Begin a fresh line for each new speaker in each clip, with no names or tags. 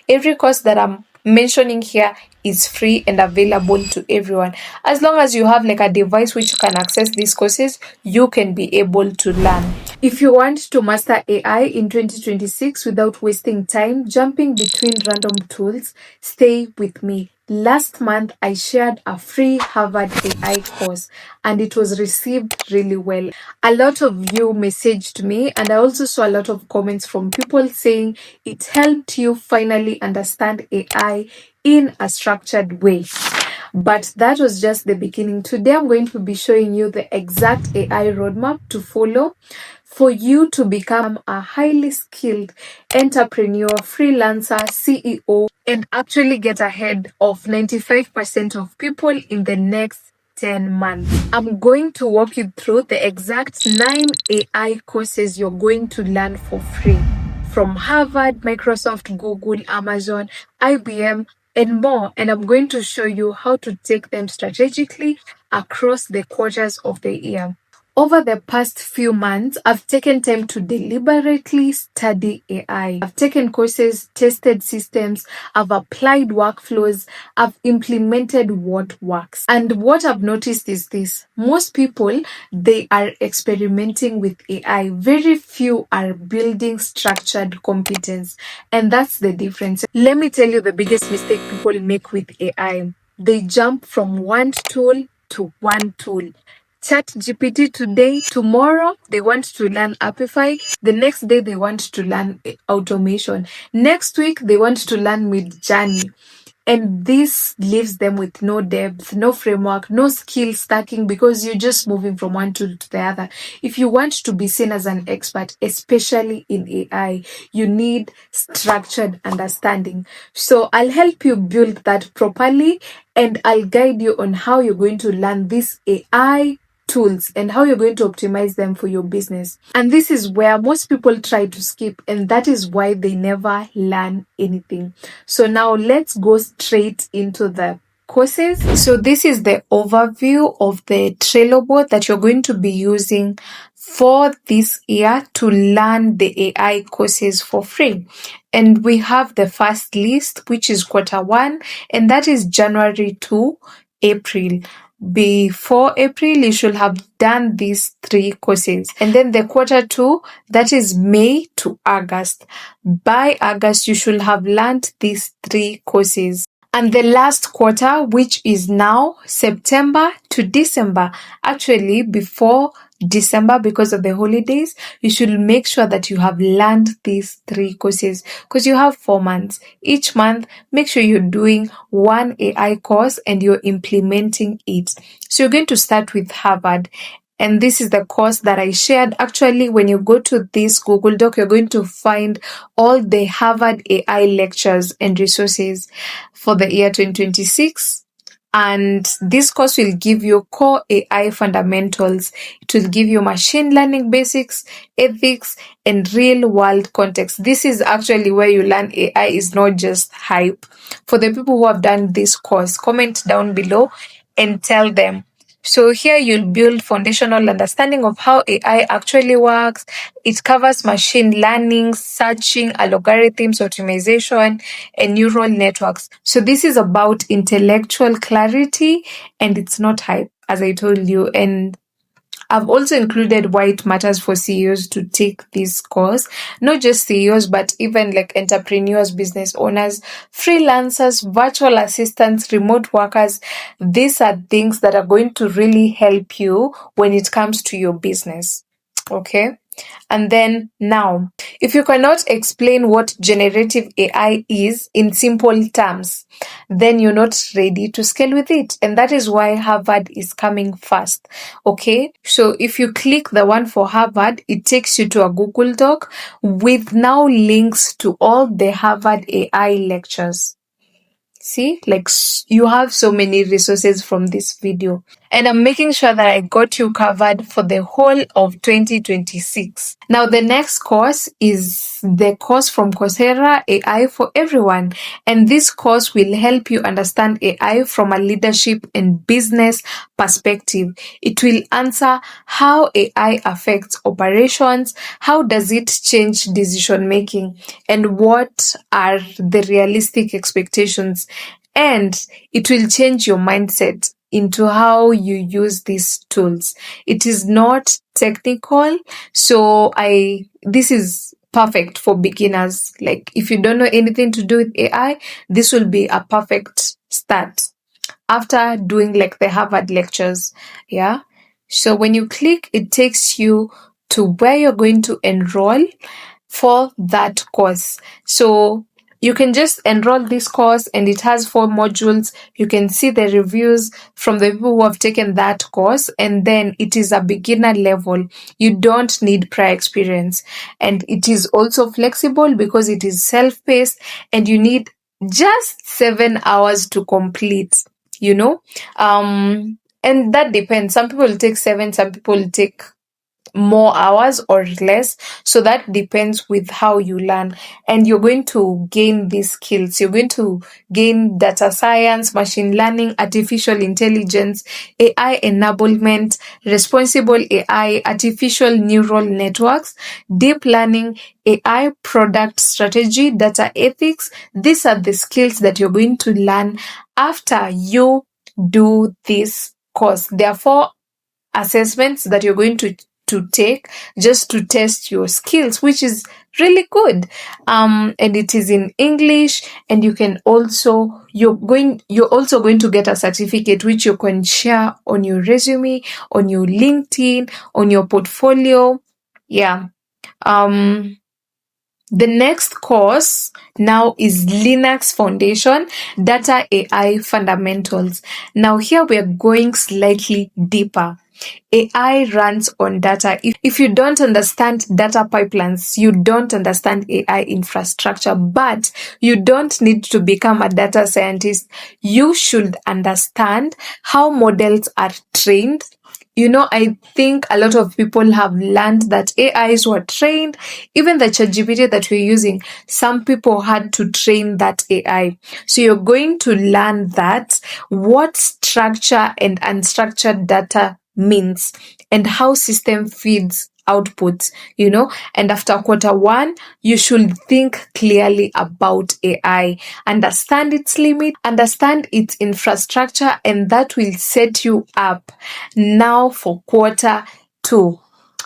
Every course that I'm mentioning here is free and available to everyone. As long as you have like a device which can access these courses, you can be able to learn. If you want to master AI in 2026 without wasting time jumping between random tools, stay with me. Last month, I shared a free Harvard AI course and it was received really well. A lot of you messaged me, and I also saw a lot of comments from people saying it helped you finally understand AI in a structured way. But that was just the beginning. Today, I'm going to be showing you the exact AI roadmap to follow for you to become a highly skilled entrepreneur, freelancer, CEO, and actually get ahead of 95% of people in the next 10 months. I'm going to walk you through the exact 9 AI courses you're going to learn for free from Harvard, Microsoft, Google, Amazon, IBM, and more. And I'm going to show you how to take them strategically across the quarters of the year. Over the past few months, I've taken time to deliberately study AI. I've taken courses, tested systems, I've applied workflows, I've implemented what works. And what I've noticed is this: most people, they are experimenting with AI. Very few are building structured competence. And that's the difference. Let me tell you the biggest mistake people make with AI. They jump from one tool to one tool. ChatGPT today, tomorrow they want to learn Apify, the next day they want to learn automation, next week they want to learn Midjourney. And this leaves them with no depth, no framework, no skill stacking, because you're just moving from one tool to the other. If you want to be seen as an expert, especially in AI, you need structured understanding. So I'll help you build that properly, and I'll guide you on how you're going to learn this AI tools and how you're going to optimize them for your business. And this is where most people try to skip, and that is why they never learn anything. So now let's go straight into the courses. So this is the overview of the Trello board that you're going to be using for this year to learn the AI courses for free. And we have the first list, which is Q1, and that is January to April. Before April, you should have done these 3 courses. And then the Q2, that is May to August. By August, you should have learned these 3 courses. And the last quarter, which is now September to December, actually before December, because of the holidays, you should make sure that you have learned these 3 courses, because you have 4 months. Each month, make sure you're doing one AI course and you're implementing it. So you're going to start with Harvard. And this is the course that I shared. Actually, when you go to this Google Doc, you're going to find all the Harvard AI lectures and resources for the year 2026. And this course will give you core AI fundamentals. It will give you machine learning basics, ethics, and real world context. This is actually where you learn AI is not just hype. For the people who have done this course, comment down below and tell them. So here you'll build foundational understanding of how AI actually works. It covers machine learning, searching, algorithms, optimization, and neural networks. So this is about intellectual clarity, and it's not hype, as I told you. And I've also included why it matters for CEOs to take this course. Not just CEOs, but even like entrepreneurs, business owners, freelancers, virtual assistants, remote workers. These are things that are going to really help you when it comes to your business. Okay? And then now, if you cannot explain what generative AI is in simple terms, then you're not ready to scale with it. And that is why Harvard is coming first. Okay. So if you click the one for Harvard, it takes you to a Google Doc with now links to all the Harvard AI lectures. See, like you have so many resources from this video. And I'm making sure that I got you covered for the whole of 2026. Now, the next course is the course from Coursera, AI for Everyone. And this course will help you understand AI from a leadership and business perspective. It will answer how AI affects operations, how does it change decision making, and what are the realistic expectations. And it will change your mindset into how you use these tools. It is not technical, so this is perfect for beginners. Like if you don't know anything to do with AI, this will be a perfect start after doing like the Harvard lectures. Yeah. So when you click, it takes you to where you're going to enroll for that course. So you can just enroll this course and it has 4 modules. You can see the reviews from the people who have taken that course, and then it is a beginner level. You don't need prior experience, and it is also flexible because it is self-paced and you need just 7 hours to complete, you know. And that depends. Some people take 7, some people take more hours or less. So that depends with how you learn. And you're going to gain these skills. You're going to gain data science, machine learning, artificial intelligence, AI enablement, responsible AI, artificial neural networks, deep learning, AI product strategy, data ethics. These are the skills that you're going to learn after you do this course. Therefore, assessments that you're going to take just to test your skills, which is really good. And it is in English, and you can also you're also going to get a certificate which you can share on your resume, on your LinkedIn, on your portfolio. Yeah. The next course now is Linux Foundation, Data AI Fundamentals. Now here we are going slightly deeper. AI runs on data. If you don't understand data pipelines, you don't understand AI infrastructure, but you don't need to become a data scientist. You should understand how models are trained. I think a lot of people have learned that AIs were trained. Even the ChatGPT that we're using, some people had to train that AI. So you're going to learn that what structure and unstructured data means and how system feeds outputs, and after Q1, you should think clearly about AI, understand its limit, understand its infrastructure, and that will set you up now for Q2.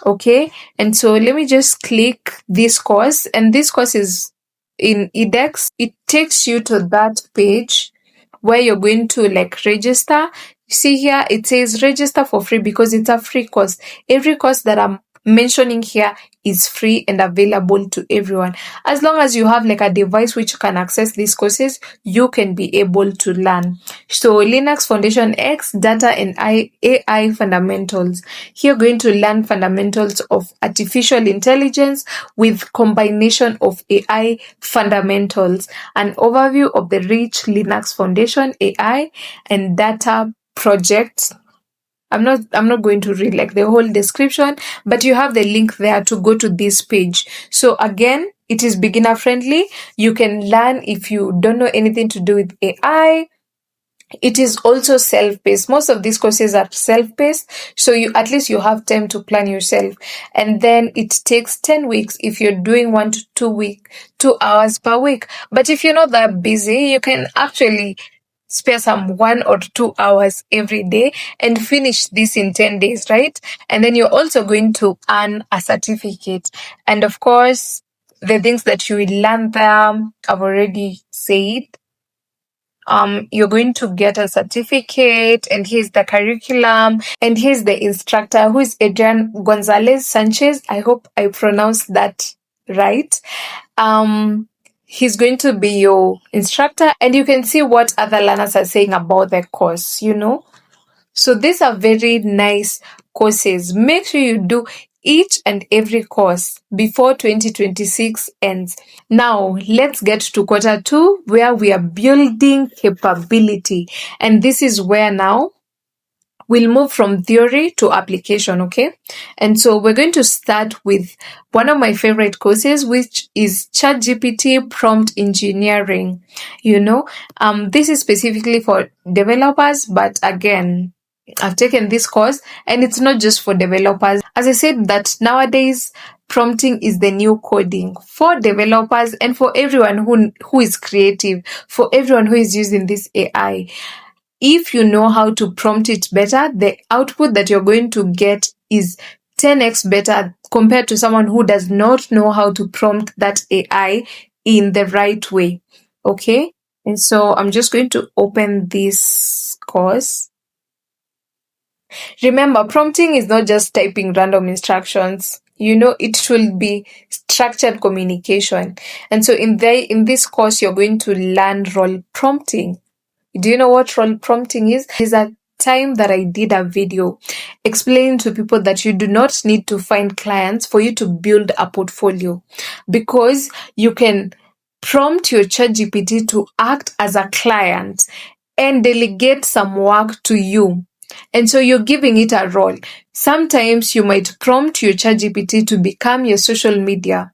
Okay, and so let me just click this course, and this course is in edX. It takes you to that page where you're going to like register. See here, it says register for free because it's a free course. Every course that I'm mentioning here is free and available to everyone. As long as you have like a device which can access these courses, you can be able to learn. So Linux Foundation X, Data and AI Fundamentals. Here you're going to learn fundamentals of artificial intelligence with combination of AI fundamentals, an overview of the rich Linux Foundation AI and data projects. I'm not going to read like the whole description, but you have the link there to go to this page. So again, it is beginner friendly. You can learn if you don't know anything to do with AI. It is also self-paced. Most of these courses are self-paced, so you at least you have time to plan yourself. And then it takes 10 weeks if you're doing 1 to 2 hours per week. But if you're not that busy, you can actually spare some 1 or 2 hours every day and finish this in 10 days, right? And then you're also going to earn a certificate. And of course, the things that you will learn there, I've already said. You're going to get a certificate, and here's the curriculum, and here's the instructor, who is Adrian Gonzalez Sanchez. I hope I pronounced that right. He's going to be your instructor, and you can see what other learners are saying about the course, So these are very nice courses. Make sure you do each and every course before 2026 ends. Now, let's get to Q2, where we are building capability. And this is where now we'll move from theory to application, okay? And so we're going to start with one of my favorite courses, which is ChatGPT prompt engineering. This is specifically for developers, but again, I've taken this course and it's not just for developers. As I said, that nowadays prompting is the new coding for developers and for everyone who is creative, for everyone who is using this AI. If you know how to prompt it better, the output that you're going to get is 10x better compared to someone who does not know how to prompt that AI in the right way. Okay? And so I'm just going to open this course. Remember, prompting is not just typing random instructions. It should be structured communication. And so in this course, you're going to learn role prompting. Do you know what role prompting is? There's a time that I did a video explaining to people that you do not need to find clients for you to build a portfolio, because you can prompt your ChatGPT to act as a client and delegate some work to you. And so you're giving it a role. Sometimes you might prompt your ChatGPT to become your social media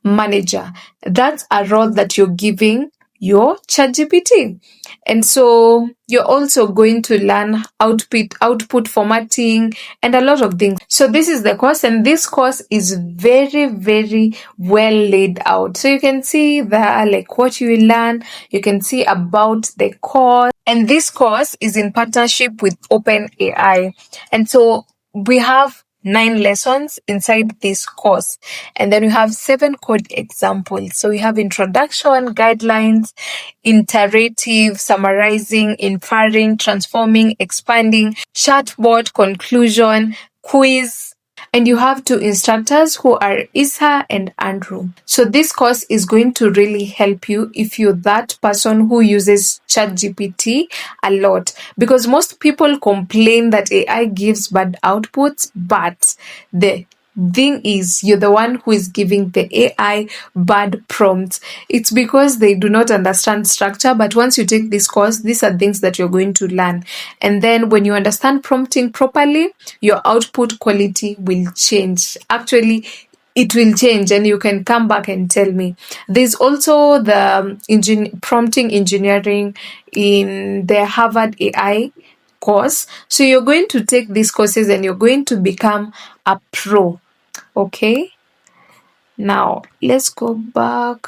manager. That's a role that you're giving your ChatGPT. And so you're also going to learn output formatting and a lot of things. So this is the course, and this course is very, very well laid out. So you can see there like what you will learn. You can see about the course. And this course is in partnership with OpenAI. And so we have 9 lessons inside this course, and then we have 7 code examples. So we have introduction, guidelines, iterative, summarizing, inferring, transforming, expanding, chatbot, conclusion, quiz, and you have 2 instructors who are Isa and Andrew. So this course is going to really help you if you're that person who uses ChatGPT a lot, because most people complain that AI gives bad outputs, but the thing is, you're the one who is giving the AI bad prompts. It's because they do not understand structure. But once you take this course, these are things that you're going to learn. And then when you understand prompting properly, your output quality will change. Actually, it will change, and you can come back and tell me. There's also the prompting engineering in the Harvard AI course. So you're going to take these courses and you're going to become a pro. Okay, now let's go back.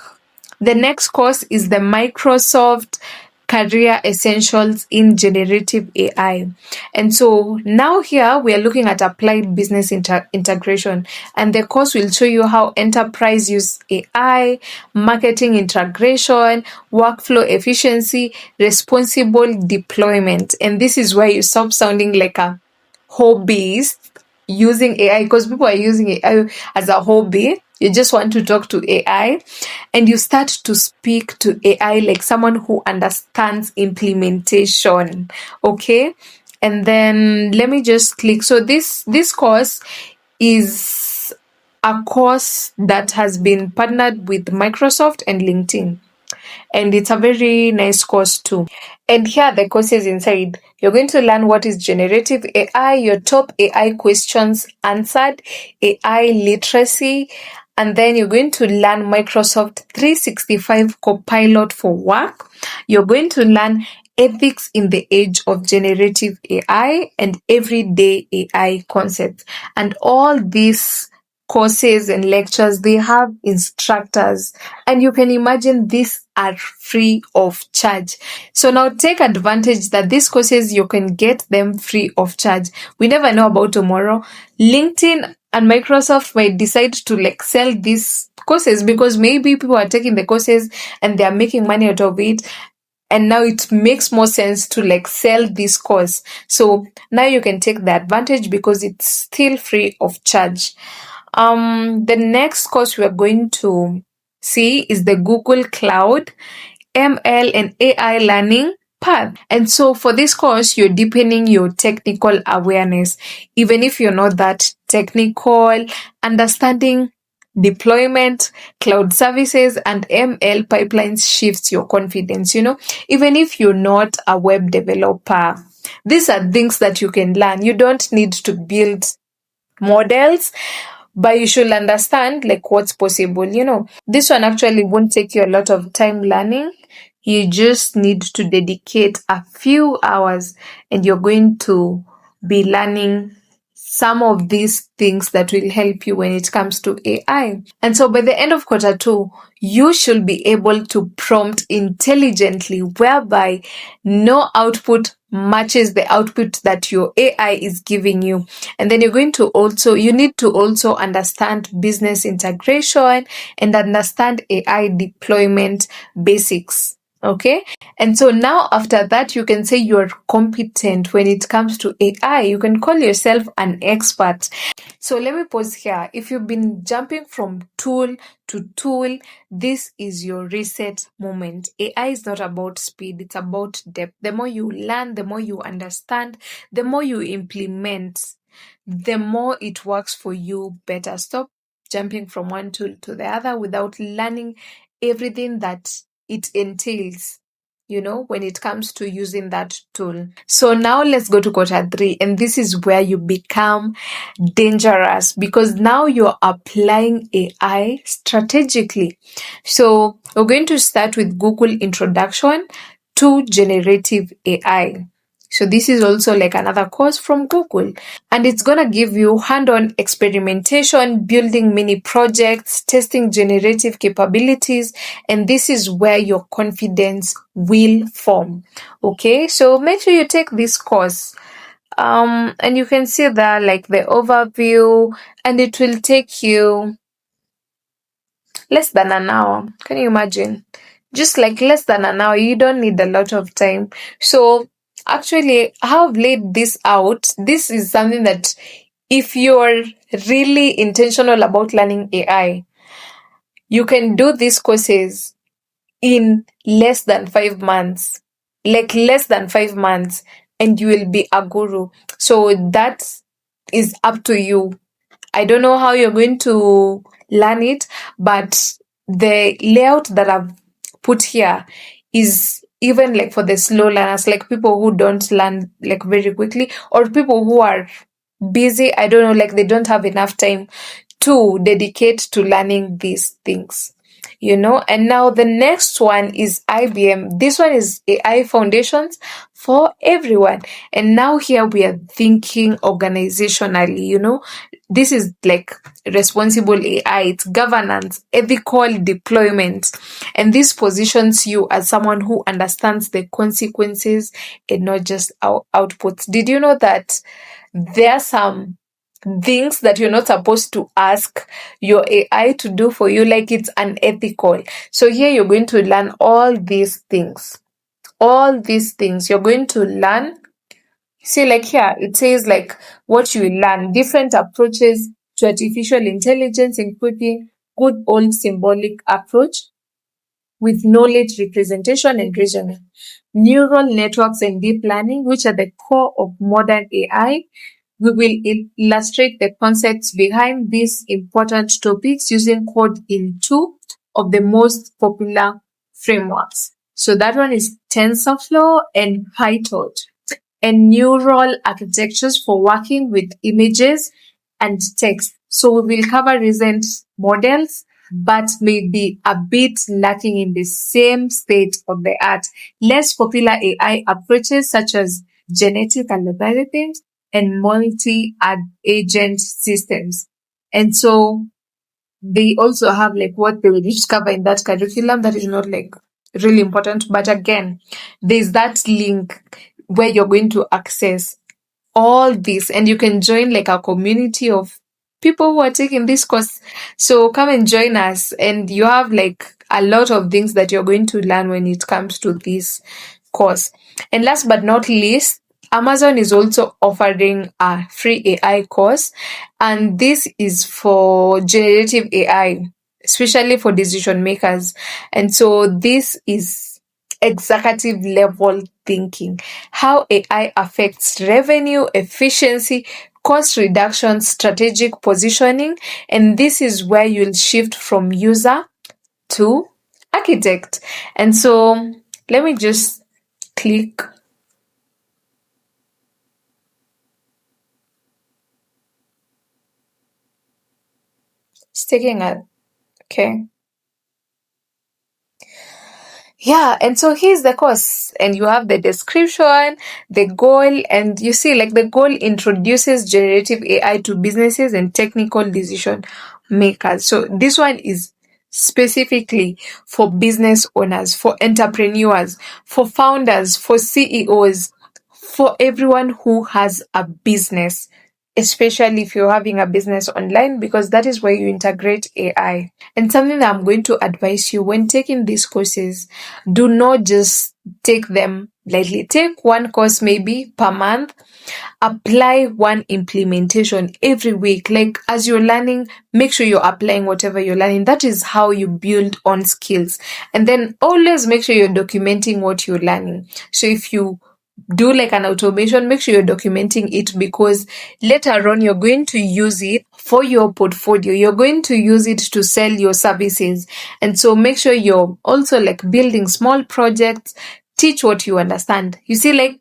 The next course is the Microsoft Career Essentials in Generative AI. And so now here we are looking at applied business integration, and the course will show you how enterprise use AI, marketing integration, workflow efficiency, responsible deployment. And this is where you stop sounding like a hobbyist using AI, because people are using AI as a hobby. You just want to talk to AI, and you start to speak to AI like someone who understands implementation. Okay, and then let me just click. So this course is a course that has been partnered with Microsoft and LinkedIn, and it's a very nice course too. And here are the courses inside. You're going to learn what is generative AI, your top AI questions answered, AI literacy, and then you're going to learn Microsoft 365 Copilot for work. You're going to learn ethics in the age of generative AI and everyday AI concepts. And all these courses and lectures, they have instructors, and you can imagine these are free of charge. So now take advantage that these courses, you can get them free of charge. We never know about tomorrow. LinkedIn and Microsoft might decide to sell these courses, because maybe people are taking the courses and they are making money out of it, and now it makes more sense to sell this course. So now you can take the advantage because it's still free of charge. The next course we are going to see is the Google Cloud ML and AI learning path. And so for this course, you're deepening your technical awareness. Even if you're not that technical, understanding deployment, cloud services, and ML pipelines shifts your confidence. Even if you're not a web developer, These are things that you can learn. You don't need to build models, but you should understand like what's possible. This one actually won't take you a lot of time learning. You just need to dedicate a few hours and you're going to be learning some of these things that will help you when it comes to AI. And so by the end of quarter two, you should be able to prompt intelligently, whereby no output matches the output that your AI is giving you. And then you need to also understand business integration and understand AI deployment basics. Okay. And so now after that, you can say you're competent when it comes to AI. You can call yourself an expert. So let me pause here. If you've been jumping from tool to tool, this is your reset moment. AI is not about speed, it's about depth. The more you learn, the more you understand, the more you implement, the more it works for you better. Stop jumping from one tool to the other without learning everything that it entails, when it comes to using that tool. So now let's go to quarter three, and this is where you become dangerous because now you're applying AI strategically. So we're going to start with Google Introduction to Generative AI. So this is also like another course from Google, and it's going to give you hand-on experimentation, building mini projects, testing generative capabilities, and this is where your confidence will form. Okay, so make sure you take this course. And you can see there like the overview, and it will take you less than an hour. Can you imagine? Just like less than an hour. You don't need a lot of time. So actually, how I've laid this out, this is something that if you're really intentional about learning AI, you can do these courses in less than 5 months. Like less than 5 months, and you will be a guru. So that is up to you. I don't know how you're going to learn it, but the layout that I've put here is even like for the slow learners, like people who don't learn like very quickly, or people who are busy. I don't know, like they don't have enough time to dedicate to learning these things. And now the next one is IBM. This one is AI foundations for everyone. And now here we are thinking organizationally. This is like responsible AI, it's governance, ethical deployment. And this positions you as someone who understands the consequences and not just outputs. Did you know that there are some things that you're not supposed to ask your AI to do for you, like it's unethical? So here you're going to learn all these things. All these things you're going to learn. See, like here, it says like what you will learn, different approaches to artificial intelligence, including good old symbolic approach with knowledge representation and reasoning, neural networks and deep learning, which are the core of modern AI. We will illustrate the concepts behind these important topics using code in two of the most popular frameworks. So that one is TensorFlow and PyTorch, and neural architectures for working with images and text. So we will cover recent models, but may be a bit lacking in the same state of the art. Less popular AI approaches such as genetic algorithms and multi-agent systems. And so they also have like what they will discover in that curriculum that is not like really important. But again, there's that link where you're going to access all this, and you can join like a community of people who are taking this course. So come and join us, and you have like a lot of things that you're going to learn when it comes to this course. And last but not least, Amazon is also offering a free AI course, and this is for generative AI, especially for decision makers. And so this is executive level thinking, how AI affects revenue, efficiency, cost reduction, strategic positioning. And this is where you'll shift from user to architect. And so let me just click Sticking at, okay. Yeah, and so here's the course, and you have the description, the goal, and you see, like, the goal introduces generative AI to businesses and technical decision makers. So this one is specifically for business owners, for entrepreneurs, for founders, for CEOs, for everyone who has a business, especially if you're having a business online, because that is where you integrate AI. And something that I'm going to advise you when taking these courses, do not just take them lightly. Take one course maybe per month, apply one implementation every week. Like, as you're learning, make sure you're applying whatever you're learning. That is how you build on skills. And then always make sure you're documenting what you're learning. So if you do like an automation, make sure you're documenting it, because later on you're going to use it for your portfolio. You're going to use it to sell your services. And so make sure you're also like building small projects, teach what you understand. You see, like,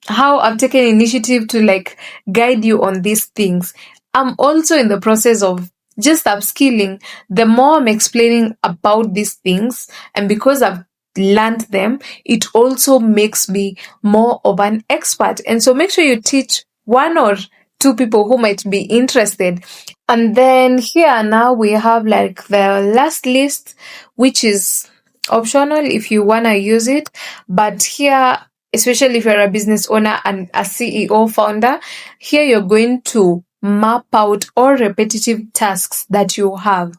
how I've taken initiative to like guide you on these things. I'm also in the process of just upskilling. The more I'm explaining about these things, and because I've learned them, it also makes me more of an expert. And so make sure you teach one or two people who might be interested. And then here now we have like the last list, which is optional if you want to use it. But here, especially if you're a business owner and a CEO founder, here you're going to map out all repetitive tasks that you have.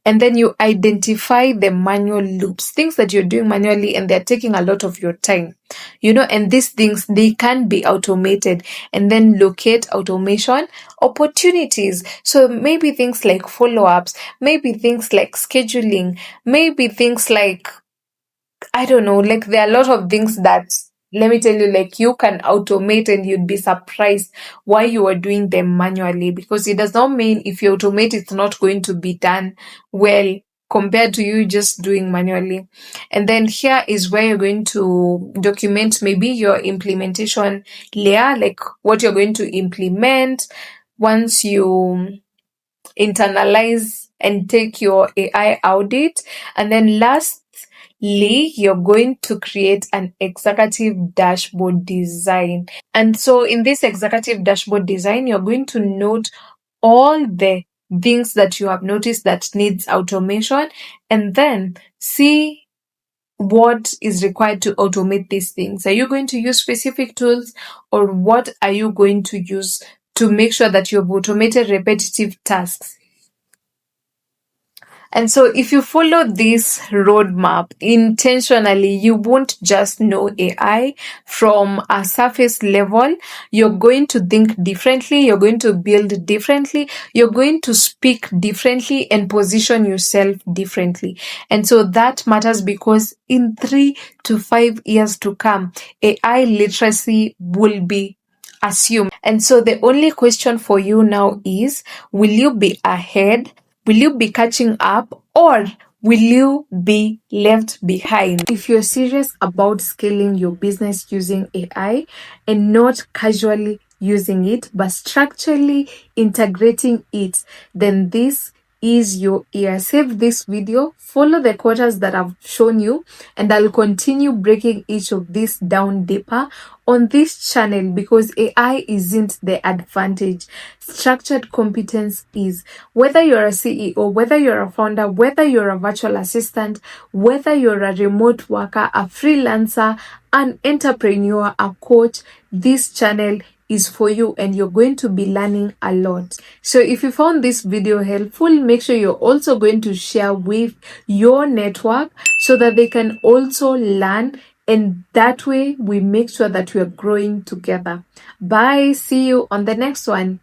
And then you identify the manual loops, things that you're doing manually and they're taking a lot of your time, and these things, they can be automated. And then locate automation opportunities. So maybe things like follow-ups, maybe things like scheduling, maybe things like, I don't know, like there are a lot of things that, let me tell you, like you can automate and you'd be surprised why you are doing them manually, because it does not mean if you automate, it's not going to be done well compared to you just doing manually. And then here is where you're going to document maybe your implementation layer, like what you're going to implement once you internalize and take your AI audit. And then lastly, you're going to create an executive dashboard design. And so in this executive dashboard design, you're going to note all the things that you have noticed that needs automation, and then see what is required to automate these things. Are you going to use specific tools, or what are you going to use to make sure that you've automated repetitive tasks? And so if you follow this roadmap intentionally, you won't just know AI from a surface level. You're going to think differently. You're going to build differently. You're going to speak differently and position yourself differently. And so that matters, because in 3 to 5 years to come, AI literacy will be assumed. And so the only question for you now is, will you be ahead? Will you be catching up, or will you be left behind? If you're serious about scaling your business using AI and not casually using it, but structurally integrating it, then this is your year. Save this video, follow the quarters that I've shown you, and I'll continue breaking each of these down deeper on this channel, because AI isn't the advantage. Structured competence is. Whether you're a CEO, whether you're a founder, whether you're a virtual assistant, whether you're a remote worker, a freelancer, an entrepreneur, a coach, this channel is for you, and you're going to be learning a lot. So if you found this video helpful, make sure you're also going to share with your network so that they can also learn, and that way we make sure that we're growing together. Bye. See you on the next one.